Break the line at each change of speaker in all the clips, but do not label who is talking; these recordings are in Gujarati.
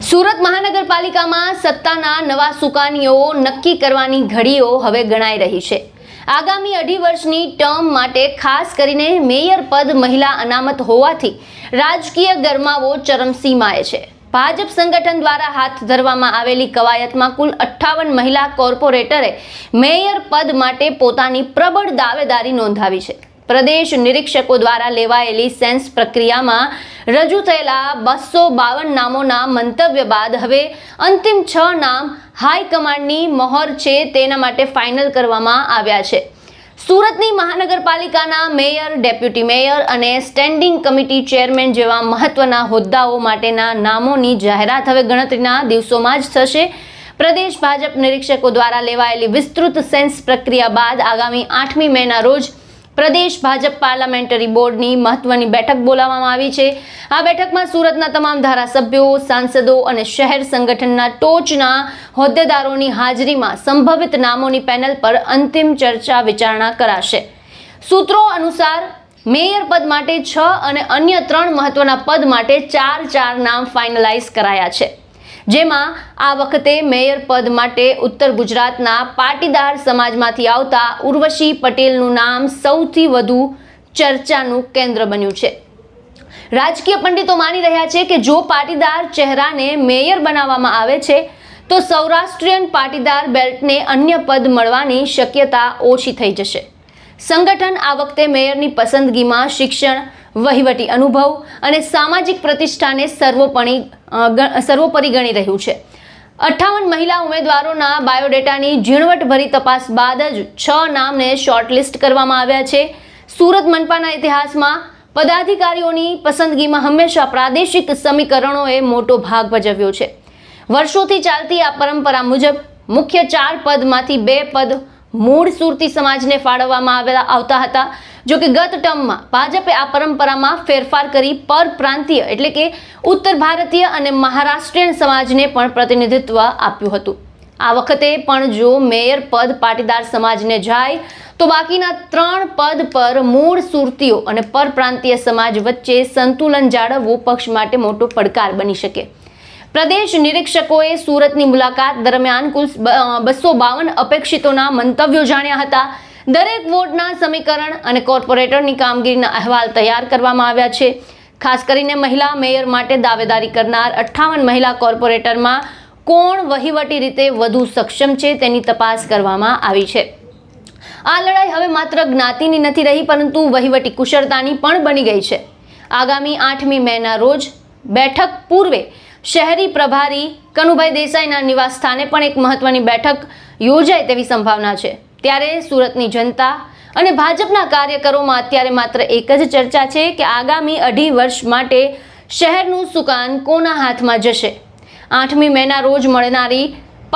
સુરત મહાનગરપાલિકામાં સત્તાના નવા સુકાનીઓ નક્કી કરવાની ઘડીઓ હવે ગણાઈ રહી છે। આગામી 2.5 વર્ષની ટર્મ માટે ખાસ કરીને મેયર પદ મહિલા અનામત હોવાથી રાજકીય ગરમાવો ચરમસીમાએ છે। ભાજપ સંગઠન દ્વારા હાથ ધરવામાં આવેલી કવાયતમાં કુલ 58 મહિલા કોર્પોરેટરે મેયર પદ માટે પોતાની પ્રબળ દાવેદારી નોંધાવી છે। પ્રદેશ નિરીક્ષકો દ્વારા લેવાયેલી સેન્સ પ્રક્રિયામાં રજૂ થયેલા 252 નામોના મંતવ્ય બાદ હવે અંતિમ 6 નામ હાઈકમાન્ડની મહોર છે તેના માટે ફાઇનલ કરવામાં આવ્યા છે। સુરતની મહાનગરપાલિકાના મેયર, ડેપ્યુટી મેયર અને સ્ટેન્ડિંગ કમિટી ચેરમેન જેવા મહત્વના હોદ્દાઓ માટેના નામોની જાહેરાત હવે ગણતરીના દિવસોમાં જ થશે। પ્રદેશ ભાજપ નિરીક્ષકો દ્વારા લેવાયેલી વિસ્તૃત સેન્સ પ્રક્રિયા બાદ આગામી 8મી મેના રોજ પ્રદેશ ભાજપ પાર્લામેન્ટરી બોર્ડની મહત્વની બેઠક બોલાવવામાં આવી છે। આ બેઠકમાં સુરતના તમામ ધારાસભ્યો, સાંસદો અને શહેર સંગઠનના ટોચના હોદ્દેદારોની હાજરીમાં સંભવિત નામોની પેનલ પર અંતિમ ચર્ચા વિચારણા કરાશે। સૂત્રો અનુસાર મેયર પદ માટે 6 અને અન્ય 3 મહત્વના પદ માટે 4 નામ ફાઇનલાઇઝ કરાયા છે, જેમાં આ વખતે મેયર પદ માટે ઉત્તર ગુજરાતના પાટીદાર સમાજમાંથી આવતા ઉર્વશી પટેલનું નામ સૌથી વધુ ચર્ચાનું કેન્દ્ર બન્યું છે। રાજકીય પંડિતો માની રહ્યા છે કે જો પાટીદાર ચહેરાને મેયર બનાવવામાં આવે છે તો સૌરાષ્ટ્રીયન પાટીદાર બેલ્ટને અન્ય પદ મળવાની શક્યતા ઓછી થઈ જશે। સંગઠન આ વખતે મેયરની પસંદગીમાં શિક્ષણ, વહીવટી અનુભવ અને સામાજિક પ્રતિષ્ઠાને સર્વોપરી ગણી રહ્યું છે। 58 મહિલા ઉમેદવારોના બાયોડેટાની ઝીણવટભરી તપાસ બાદ જ 6 નામને શોર્ટલિસ્ટ કરવામાં આવ્યા છે। સુરત મનપાના ઇતિહાસમાં પદાધિકારીઓની પસંદગીમાં હંમેશા પ્રાદેશિક સમીકરણોએ મોટો ભાગ ભજવ્યો છે। વર્ષોથી ચાલતી આ પરંપરા મુજબ મુખ્ય 4 પદમાંથી 2 પદ મૂળ સુરતી સમાજને ફાળવવામાં આવતા હતા। જો કે ગત ટર્મમાં ભાજપે આ પરંપરામાં ફેરફાર કરી પરપ્રાંતીય એટલે કે ઉત્તર ભારતીય અને મહારાષ્ટ્રીયન સમાજને પણ પ્રતિનિધિત્વ આપ્યું હતું। આ વખતે પણ જો મેયર પદ પાટીદાર સમાજને જાય તો બાકીના 3 પદ પર મૂળ સુરતીઓ અને પરપ્રાંતીય સમાજ વચ્ચે સંતુલન જાળવવું પક્ષ માટે મોટો પડકાર બની શકે। પ્રદેશ નિરીક્ષકોએ સુરતની મુલાકાત દરમિયાન કુલ 252 અપેક્ષિતોના મંતવ્યો જાણ્યા હતા। દરેક વોર્ડના સમીકરણ અને કોર્પોરેટરની કામગીરીના અહેવાલ તૈયાર કરવામાં આવ્યા છે। ખાસ કરીને મહિલા મેયર માટે દાવેદારી કરનાર 58 મહિલા કોર્પોરેટરમાં કોણ વહીવટી રીતે વધુ સક્ષમ છે તેની તપાસ કરવામાં આવી છે। આ લડાઈ હવે માત્ર જ્ઞાતિની નથી રહી પરંતુ વહીવટી કુશળતાની પણ બની ગઈ છે। આગામી 8મી મેના રોજ બેઠક પૂર્વે શહેરી પ્રભારી કનુભાઈ દેસાઈના નિવાસ સ્થાને પણ એક મહત્વની બેઠક યોજાય તેવી સંભાવના છે। ત્યારે સુરતની જનતા અને ભાજપના કાર્યકરોમાં અત્યારે માત્ર એક જ ચર્ચા છે કે આગામી 2.5 વર્ષ માટે શહેરનું સુકાન કોના હાથમાં જશે। 8મી મેના રોજ મળનારી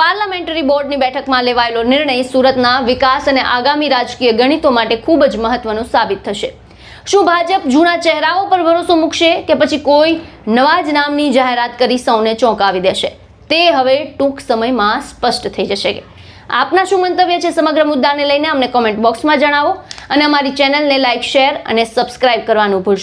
પાર્લામેન્ટરી બોર્ડની બેઠકમાં લેવાયેલો નિર્ણય સુરતના વિકાસ અને આગામી રાજકીય ગણિતો માટે ખૂબ જ મહત્વનો સાબિત થશે। શું ભાજપ જૂના ચહેરાઓ પર ભરોસો મૂકશે કે પછી કોઈ નવા જ નામની જાહેરાત કરી સૌને ચોંકાવી દેશે, તે હવે ટૂંક સમયમાં સ્પષ્ટ થઈ જશે। આપના શું મંતવ્ય છે સમગ્ર મુદ્દાને લઈને અમને કોમેન્ટ બોક્સમાં જણાવો અને અમારી ચેનલને લાઇક, શેર અને સબસ્ક્રાઇબ કરવાનું ભૂલશો।